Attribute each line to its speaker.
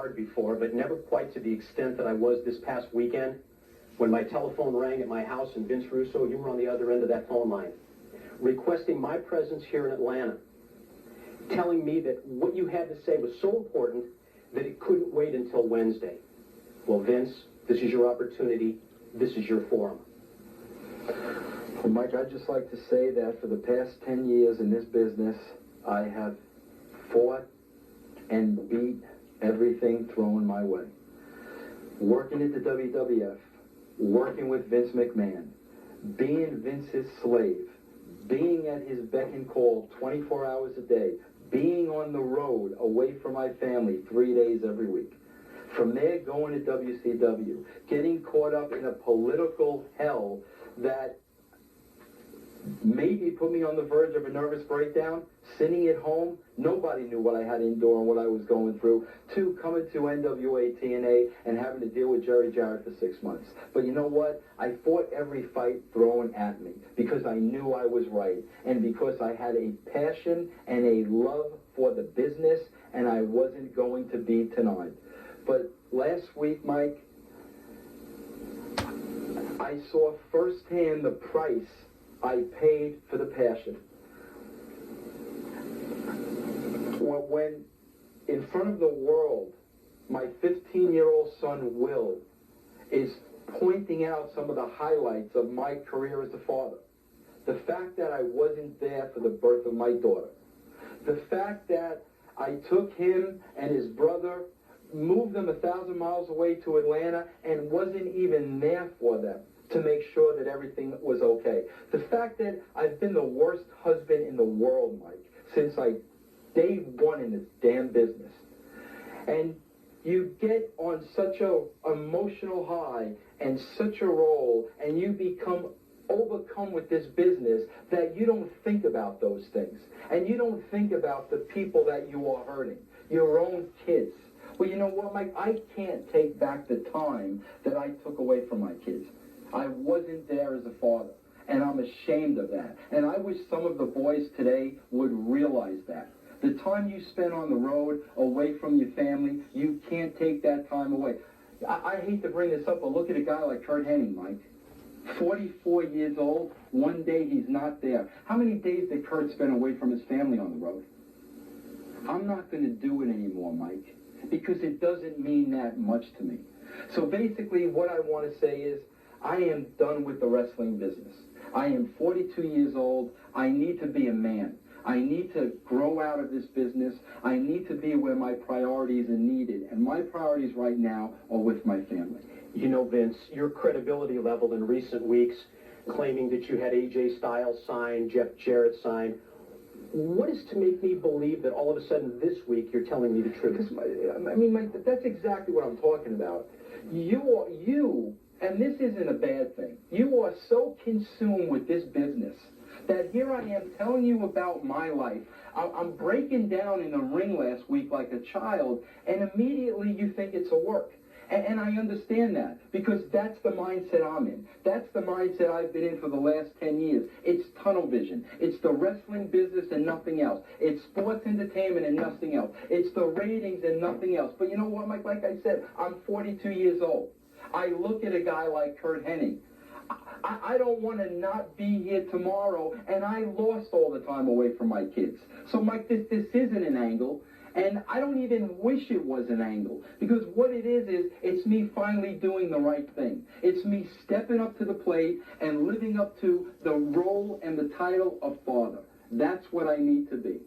Speaker 1: hard before, but never quite to the extent that I was this past weekend when my telephone rang at my house and Vince Russo, you were on the other end of that phone line, requesting my presence here in Atlanta, telling me that what you had to say was so important that it couldn't wait until Wednesday. Well, Vince, this is your opportunity. This is your forum.
Speaker 2: Well, Mike, I'd just like to say that for the past 10 years in this business, I have fought and beat everything thrown my way. Working at the WWF, working with Vince McMahon, being Vince's slave, being at his beck and call 24 hours a day, being on the road away from my family 3 days every week. From there, going to WCW, getting caught up in a political hell that maybe put me on the verge of a nervous breakdown, sitting at home, nobody knew what I had to endure and what I was going through, to coming to NWA TNA and having to deal with Jerry Jarrett for 6 months. But you know what? I fought every fight thrown at me because I knew I was right and because I had a passion and a love for the business, and I wasn't going to be denied. But last week, Mike, I saw firsthand the price I paid for the passion. When in front of the world, my 15-year-old son, Will, is pointing out some of the highlights of my career as a father. The fact that I wasn't there for the birth of my daughter. The fact that I took him and his brother, moved them 1,000 miles away to Atlanta, and wasn't even there for them to make sure that everything was okay. The fact that I've been the worst husband in the world, Mike, since day one in this damn business. And you get on such a emotional high and such a roll, and you become overcome with this business that you don't think about those things. And you don't think about the people that you are hurting, your own kids. Well, you know what, Mike? I can't take back the time that I took away from my kids. I wasn't there as a father, and I'm ashamed of that. And I wish some of the boys today would realize that. The time you spend on the road, away from your family, you can't take that time away. I hate to bring this up, but look at a guy like Curt Hennig, Mike. 44 years old, one day he's not there. How many days did Curt spend away from his family on the road? I'm not going to do it anymore, Mike, because it doesn't mean that much to me. So basically what I want to say is, I am done with the wrestling business. I am 42 years old. I need to be a man. I need to grow out of this business. I need to be where my priorities are needed. And my priorities right now are with my family.
Speaker 1: You know, Vince, your credibility level in recent weeks, claiming that you had AJ Styles sign, Jeff Jarrett sign, what is to make me believe that all of a sudden this week you're telling me the truth?
Speaker 2: Because, Mike, that's exactly what I'm talking about. You, and this isn't a bad thing, you are so consumed with this business that here I am telling you about my life. I'm breaking down in the ring last week like a child, and immediately you think it's a work. And I understand that, because that's the mindset I'm in. That's the mindset I've been in for the last 10 years. It's tunnel vision. It's the wrestling business and nothing else. It's sports entertainment and nothing else. It's the ratings and nothing else. But you know what, Mike? Like I said, I'm 42 years old. I look at a guy like Curt Hennig. I don't want to not be here tomorrow, and I lost all the time away from my kids. So, Mike, this isn't an angle. And I don't even wish it was an angle, because what it is it's me finally doing the right thing. It's me stepping up to the plate and living up to the role and the title of father. That's what I need to be.